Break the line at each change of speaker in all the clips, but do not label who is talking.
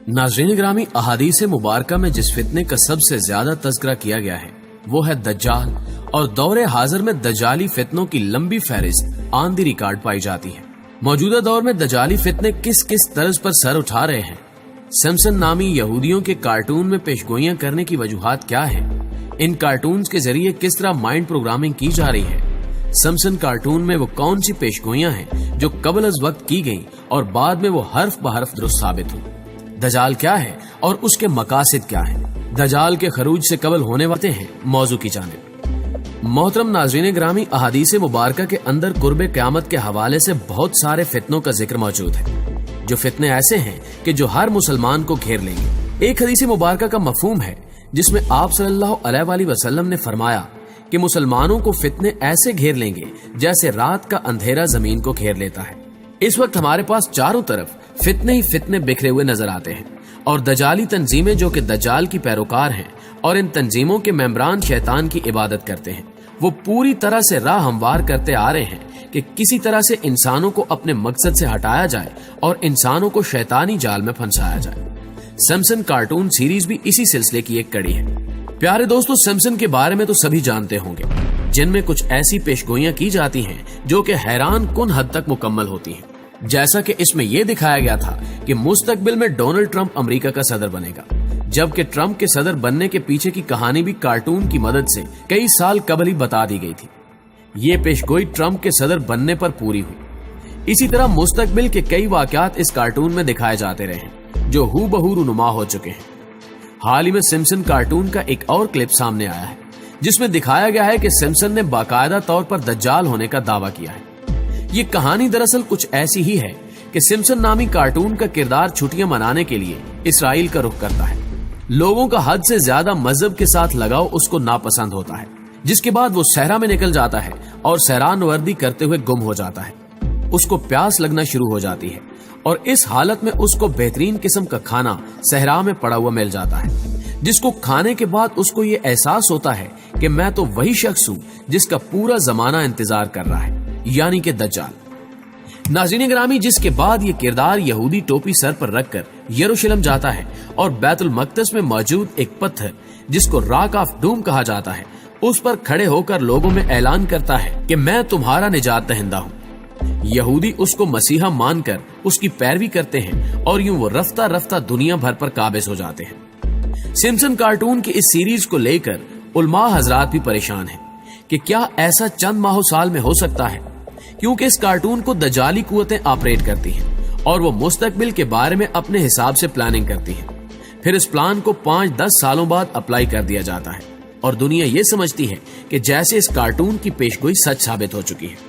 नाज़रीन ग्रामी, अहादीस मुबारका में जिस फितने का सबसे ज्यादा तज़किरा किया गया है वो है दज्जाल, और दौरे हाजिर में दज्जाली फितनों की लंबी फहरिस्त ऑन द रिकॉर्ड पाई जाती है। मौजूदा दौर में दज्जाली फितने किस किस तर्ज पर सर उठा रहे हैं, सिम्पसन नामी यहूदियों के कार्टून में पेशगोइयां करने की वजूहात क्या है, इन कार्टून्स के जरिए किस तरह माइंड प्रोग्रामिंग की जा रही है, सिम्पसन कार्टून में वो कौन सी पेशगोइयां हैं जो कबल अज वक्त की गईं और बाद में वो हर्फ बहर्फ दुरुस्त साबित हुई। दज्जाल क्या है और उसके मकासद क्या है, दज्जाल के खरूज से कबल होने वाले हैं मौजू की जानिब। मोहतरम नाज़रीन ग्रामी, अहादीस मुबारका के अंदर कुर्बे क़यामत के हवाले से बहुत सारे फितनों का जिक्र मौजूद है, जो फितने ऐसे हैं कि जो हर मुसलमान को घेर लेंगे। एक हदीस मुबारका का मफहूम है जिसमें आप सल्लल्लाहु अलैहि वसल्लम ने फरमाया कि मुसलमानों को फितने ऐसे घेर लेंगे जैसे रात का अंधेरा जमीन को घेर लेता है। इस वक्त हमारे पास चारों तरफ फितने ही फितने बिखरे हुए नजर आते हैं, और दज्जाली तंजीमें जो कि दज्जाल की पैरोकार हैं और इन तंजीमों के मेंबरान शैतान की इबादत करते हैं, वो पूरी तरह से राह हमवार करते आ रहे हैं कि किसी तरह से इंसानों को अपने मकसद से हटाया जाए और इंसानों को शैतानी जाल में फंसाया जाए। सिम्पसन कार्टून सीरीज भी इसी सिलसिले की एक कड़ी है। प्यारे दोस्तों, सिम्पसन के बारे में तो सभी जानते होंगे, जिनमें कुछ ऐसी पेशगोइयां की जाती हैं जो कि हैरान कुन हद तक मुकम्मल होती हैं। जैसा कि इसमें यह दिखाया गया था कि मुस्तकबिल में डोनाल्ड ट्रंप अमेरिका का सदर बनेगा, जबकि ट्रंप के सदर बनने के पीछे की कहानी भी कार्टून की मदद से कई साल कबल ही बता दी गई थी। ये पेशगोई ट्रंप के सदर बनने पर पूरी हुई। इसी तरह मुस्तकबिल के कई वाकयात इस कार्टून में दिखाए जाते रहे हैं जो हूबहू रूनुमा हो चुके हैं। हाल ही में सिम्पसन कार्टून का एक और क्लिप सामने आया है जिसमें दिखाया गया है कि सिम्पसन ने बाकायदा तौर पर दज्जाल होने का दावा किया है। ये कहानी दरअसल कुछ ऐसी ही है कि सिम्पसन नामी कार्टून का किरदार छुट्टियां मनाने के लिए इसराइल का रुख करता है। लोगों का हद से ज्यादा मजहब के साथ लगाव उसको नापसंद होता है, जिसके बाद वो सहरा में निकल जाता है और सहरानवर्दी करते हुए गुम हो जाता है। उसको प्यास लगना शुरू हो जाती है और इस हालत में उसको बेहतरीन किस्म का खाना सहरा में पड़ा हुआ मिल जाता है, जिसको खाने के बाद उसको ये एहसास होता है कि मैं तो वही शख्स हूँ जिसका पूरा जमाना इंतजार कर रहा है, यानी कि दज्जाल। नाज़रीन ग्रामी, जिसके बाद ये किरदार यहूदी टोपी सर पर रखकर यरूशलेम जाता है और बैतुल मक़दस में मौजूद एक पत्थर जिसको रॉक ऑफ डूम कहा जाता है, उस पर खड़े होकर लोगों में ऐलान करता है कि मैं तुम्हारा निजात दहिंदा हूँ। यहूदी उसको मसीहा मानकर उसकी पैरवी करते हैं और यूं वो रफ्ता रफ्ता दुनिया भर पर काबिज हो जाते हैं। सिम्पसन कार्टून की इस सीरीज को लेकर उलमा हजरात भी परेशान हैं कि क्या ऐसा चंद माह साल में हो सकता है, क्योंकि इस कार्टून को दज्जाली कुव्वतें ऑपरेट करती हैं और वो मुस्तकबिल के बारे में अपने हिसाब से प्लानिंग करती हैं। फिर इस प्लान को 5-10 सालों बाद अप्लाई कर दिया जाता है और दुनिया ये समझती है कि जैसे इस कार्टून की पेशगोई सच साबित हो चुकी है।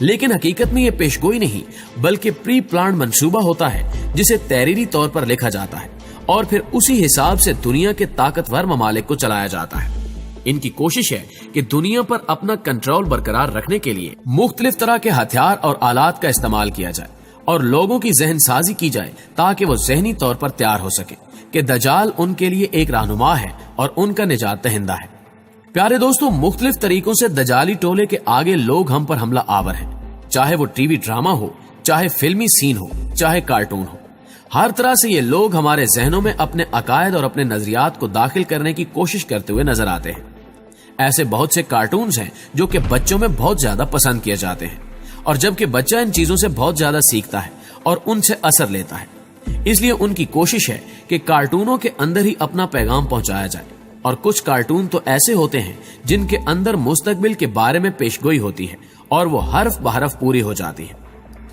लेकिन हकीकत में ये पेशगोई नहीं बल्कि प्री प्लान मंसूबा होता है जिसे तहरीरी तौर पर लिखा जाता है और फिर उसी हिसाब से दुनिया के ताकतवर ममालिक को चलाया जाता है। इनकी कोशिश है कि दुनिया पर अपना कंट्रोल बरकरार रखने के लिए मुख्तलिफ तरह के हथियार और आलात का इस्तेमाल किया जाए और लोगों की जहन साजी की जाए ताकि वो जहनी तौर पर तैयार हो सके कि दज्जाल उनके लिए एक रहनुमा है और उनका निजात दहिंदा है। प्यारे दोस्तों, मुख्तलिफ तरीकों से दज्जाली टोले के आगे लोग हम पर हमला आवर हैं, चाहे वो टीवी ड्रामा हो, चाहे फिल्मी सीन हो, चाहे कार्टून हो। हर तरह से ये लोग हमारे जहनों में अपने अकायद और अपने नजरियात को दाखिल करने की कोशिश करते हुए नजर आते हैं। ऐसे बहुत से कार्टून्स हैं जो कि बच्चों में बहुत ज्यादा पसंद किए जाते हैं, और जबकि बच्चा इन चीजों से बहुत ज्यादा सीखता है और उनसे असर लेता है, इसलिए उनकी कोशिश है कि कार्टूनों के अंदर ही अपना पैगाम पहुंचाया जाए। और कुछ कार्टून तो ऐसे होते हैं जिनके अंदर मुस्तकबिल के बारे में पेशगोई होती है और वो हर्फ बहरफ पूरी हो जाती है।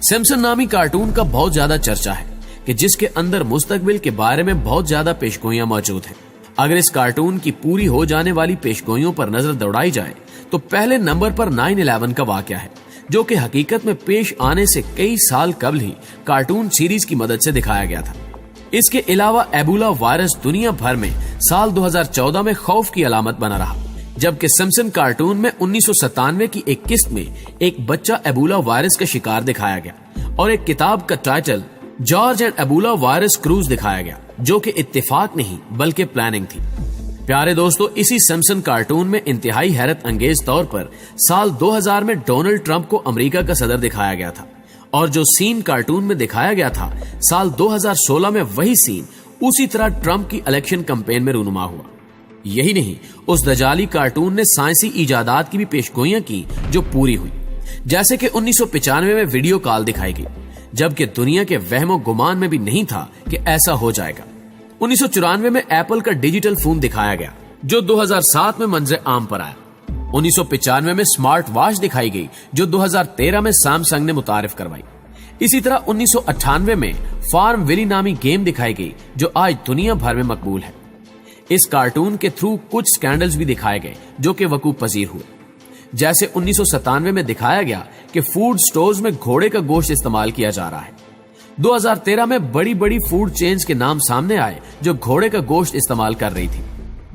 सिम्पसन नामी कार्टून का बहुत ज्यादा चर्चा है कि जिसके अंदर मुस्तकबिल के बारे में बहुत ज्यादा पेशगोइयां मौजूद हैं। अगर इस कार्टून की पूरी हो जाने वाली पेशगोइयों पर नजर दौड़ाई जाए तो पहले नंबर पर 9/11 का वाकया है, जो कि हकीकत में पेश आने से कई साल कबल ही कार्टून सीरीज की मदद से दिखाया गया था। इसके अलावा एबोला वायरस दुनिया भर में साल 2014 में खौफ की अलामत बना रहा, जबकि सिम्पसन कार्टून में 1997 की एक किस्त में एक बच्चा एबोला वायरस का शिकार दिखाया गया और एक किताब का title George and Ebola virus cruise दिखाया गया, जो कि इत्तेफाक नहीं बल्कि प्लानिंग थी। प्यारे दोस्तों, इसी सिम्पसन कार्टून में इंतहाई हैरत अंगेज तौर पर साल 2000 में डोनाल्ड ट्रंप को अमेरिका का सदर दिखाया गया था, और जो सीन कार्टून में दिखाया गया था साल 2016 में वही सीन उसी तरह ट्रंप की इलेक्शन कैंपेन में रूनुमा हुआ। यही नहीं, उस दजाली कार्टून ने साइंसी इजादात की भी पेशगोइयां की जो पूरी हुई। जैसे कि 1995 में वीडियो कॉल दिखाई गई, जबकि दुनिया के वहमो गुमान में भी नहीं था कि ऐसा हो जाएगा। 1994 में एप्पल का डिजिटल फोन दिखाया गया जो 2007 में मंजर आम पर आया। 1995 में स्मार्ट वॉच दिखाई गई जो 2013 में सैमसंग ने मुतारिफ करवाई। इसी तरह 1998 में फार्म विली नामी गेम दिखाई गई जो आज दुनिया भर में मकबूल है। इस कार्टून के थ्रू कुछ स्कैंडल्स भी दिखाए गए जो कि वकूअ पजीर हुए। जैसे 1997 में दिखाया गया कि फूड स्टोर्स में घोड़े का गोश्त इस्तेमाल किया जा रहा है। 2013 में बड़ी बड़ी फूड चेन्स के नाम सामने आए जो घोड़े का गोश्त इस्तेमाल कर रही थी,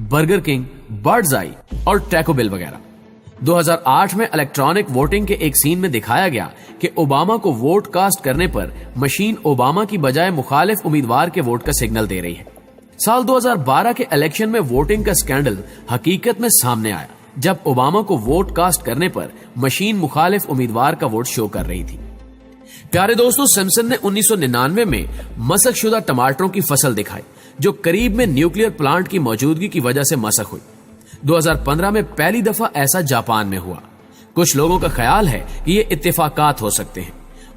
बर्गर किंग, बर्ड्स आई और टैको बेल वगैरह। 2008 में इलेक्ट्रॉनिक वोटिंग के एक सीन में दिखाया गया कि ओबामा को वोट कास्ट करने पर मशीन ओबामा की बजाय मुखालिफ उम्मीदवार के वोट का सिग्नल दे रही है। साल 2012 के इलेक्शन में वोटिंग का स्कैंडल हकीकत में सामने आया जब ओबामा को वोट कास्ट करने पर मशीन मुखालिफ उम्मीदवार का वोट शो कर रही थी। प्यारे दोस्तों, सिम्पसन ने 1999 में मसक शुदा टमाटरों की फसल दिखाई जो करीब में न्यूक्लियर प्लांट की मौजूदगी की वजह से मसक हुई। 2015 में पहली दफा ऐसा जापान में हुआ। कुछ लोगों का ख्याल है कि ये इत्तेफाकात हो सकते हैं,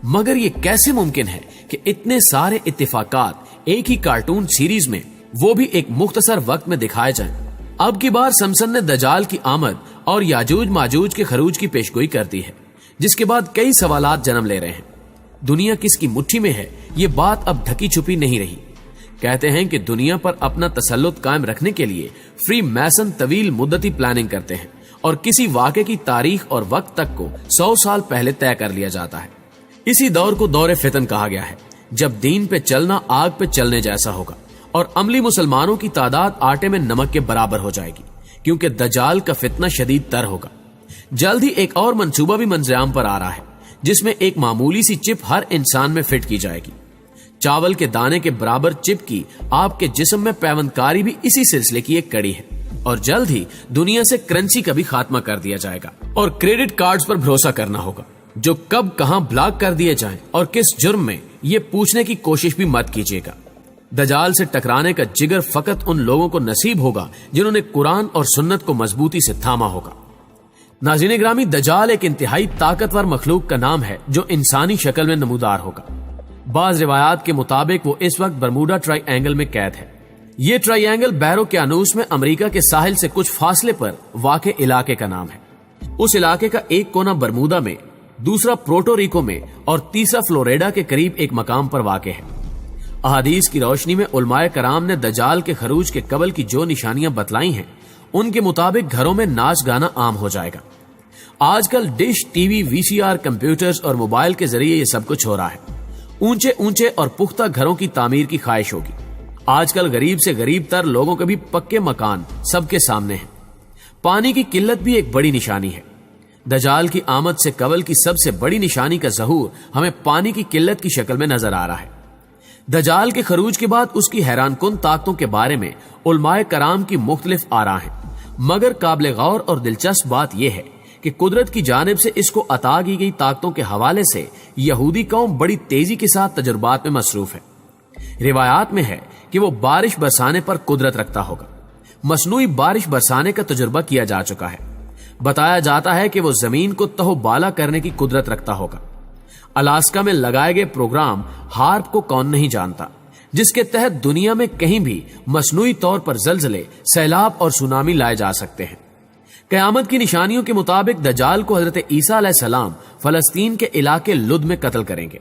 मगर ये कैसे मुमकिन है कि इतने सारे इत्तेफाकात एक ही कार्टून सीरीज में, वो भी एक मुख्तसर वक्त में दिखाए जाएं। अब की बार सिम्पसन ने दजाल की आमद और याजूज माजूज के खरूज की पेशगोई कर दी है, जिसके बाद कई सवालात जन्म ले रहे हैं। दुनिया किसकी मुट्ठी में है, ये बात अब ढकी छुपी नहीं रही। कहते हैं कि दुनिया पर अपना तसल्लुत कायम रखने के लिए फ्री मैसन तवील मुद्दती प्लानिंग करते हैं और किसी वाक़े की तारीख और वक्त तक को 100 साल पहले तय कर लिया जाता है। इसी दौर को दौरे फितन कहा गया है, जब दीन पे चलना आग पे चलने जैसा होगा और अमली मुसलमानों की तादाद आटे में नमक के बराबर हो जाएगी, क्योंकि दजाल का फितना शदीद तर होगा। जल्द ही एक और मंसूबा भी मंजराम पर आ रहा है, जिसमें एक मामूली सी चिप हर इंसान में फिट की जाएगी। चावल के दाने के बराबर चिप की आपके जिस्म में पैवंदकारी भी इसी सिलसिले की एक कड़ी है। और जल्द ही दुनिया से करेंसी का भी खात्मा कर दिया जाएगा और क्रेडिट कार्ड्स पर भरोसा करना होगा जो कब कहां ब्लॉक कर दिए जाएं और किस जुर्म में, ये पूछने की कोशिश भी मत कीजिएगा। दजाल से टकराने का जिगर फकत उन लोगों को नसीब होगा जिन्होंने कुरान और सुन्नत को मजबूती से थामा होगा। नाज़रीन ग्रामी, दजाल एक इंतहाई ताकतवर मखलूक का नाम है जो इंसानी शक्ल में नमूदार होगा। बाज रिवायात के मुताबिक वो इस वक्त बरमूडा ट्राइएंगल में कैद है। ये ट्राइएंगल बहरो-क्यानूस में अमेरिका के साहिल से कुछ फासले पर वाक़े इलाके का नाम है। उस इलाके का एक कोना बरमूदा में, दूसरा पोर्टो रिको में और तीसरा फ्लोरिडा के करीब एक मकाम पर वाक़े है। अहादीस की रोशनी में उलमाए कराम ने दजाल के खरूज के कबल की जो निशानियां बतलाई हैं, उनके मुताबिक घरों में नाच गाना आम हो जाएगा। आजकल डिश, टीवी, वीसीआर, कंप्यूटर्स और मोबाइल के जरिए ये सब कुछ हो रहा है। ऊंचे ऊंचे और पुख्ता घरों की तामीर की ख्वाहिश होगी। आजकल गरीब से गरीब तर लोगों के भी पक्के मकान सबके सामने हैं। पानी की किल्लत भी एक बड़ी निशानी है। दजाल की आमद से कबल की सबसे बड़ी निशानी का ज़हूर हमें पानी की किल्लत की शक्ल में नजर आ रहा है। दजाल के खरूज के बाद उसकी हैरानकुन ताकतों के बारे में उलमाए कराम की मुख्तलिफ आरा हैं, मगर काबिल गौर और दिलचस्प बात यह है कि कुदरत की जानिब से इसको अता की गई ताकतों के हवाले से यहूदी कौम बड़ी तेजी के साथ तजुर्बात में मसरूफ है। रिवायात में है कि वो बारिश बरसाने पर कुदरत रखता होगा। मसनूई बारिश बरसाने का तजुर्बा किया जा चुका है। बताया जाता है कि वो जमीन को तहोबाला करने की कुदरत रखता होगा। अलास्का में लगाए गए प्रोग्राम हार्प को कौन नहीं जानता, जिसके तहत दुनिया में कहीं भी मसनूई तौर पर जलजले, सैलाब और सुनामी लाए जा सकते हैं। कयामत की निशानियों के मुताबिक दजाल को हजरत ईसा अलैहिस्सलाम फलस्तीन के इलाके लुद में कत्ल करेंगे।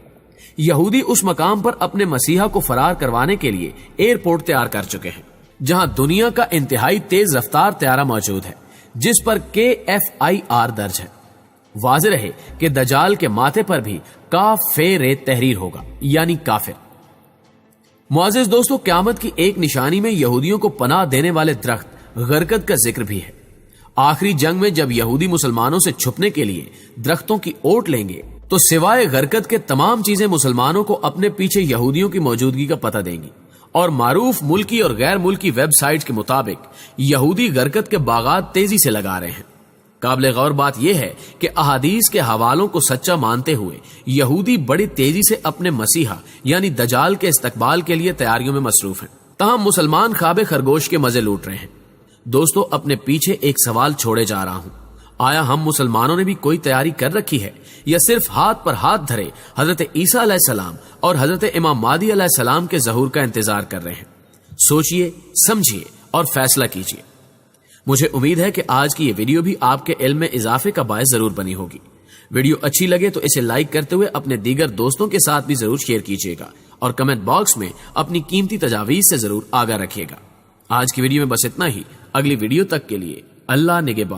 यहूदी उस मकाम पर अपने मसीहा को फरार करवाने के लिए एयरपोर्ट तैयार कर चुके हैं, जहां दुनिया का इंतहाई तेज रफ्तार तैयारा मौजूद है जिस पर KFIR दर्ज है। वाज़ेह रहे कि दजाल के माथे पर भी काफेरे तहरीर होगा, यानी काफिर। मुअज़्ज़िज़ दोस्तों, क़यामत की एक निशानी में यहूदियों को पनाह देने वाले दरख्त गरकद का जिक्र भी है। आखिरी जंग में जब यहूदी मुसलमानों से छुपने के लिए दरख्तों की ओट लेंगे तो सिवाय गरकद के तमाम चीजें मुसलमानों को अपने पीछे यहूदियों की मौजूदगी का पता देंगी। और मारूफ मुल्की और गैर मुल्की वेबसाइट्स के मुताबिक यहूदी गरकद के बागात तेजी से लगा रहे हैं। काबिल गौर बात यह है कि अहादीस के हवालों को सच्चा मानते हुए यहूदी बड़ी तेजी से अपने मसीहा यानी दजाल के इस्तकबाल के लिए तैयारियों में मसरूफ हैं। تاہم مسلمان خواب خرگوش کے مزے لوٹ رہے ہیں۔ دوستو، اپنے پیچھے ایک سوال چھوڑے جا رہا ہوں، آیا ہم مسلمانوں نے بھی کوئی تیاری کر رکھی ہے یا صرف ہاتھ پر ہاتھ دھرے حضرت عیسیٰ علیہ السلام اور حضرت امام مہدی علیہ السلام کے ظہور کا انتظار کر رہے ہیں؟ سوچئے، سمجھیے اور فیصلہ کیجئے۔ مجھے امید ہے کہ آج کی یہ ویڈیو بھی آپ کے علم میں اضافے کا باعث ضرور بنی ہوگی۔ ویڈیو اچھی لگے تو اسے لائک کرتے ہوئے اپنے دیگر دوستوں کے ساتھ بھی ضرور شیئر کیجئے گا اور کمنٹ باکس میں اپنی قیمتی تجاویز سے ضرور آگاہ رکھیے گا۔ آج کی ویڈیو میں بس اتنا ہی۔ اگلی ویڈیو تک کے لیے اللہ نگہبان۔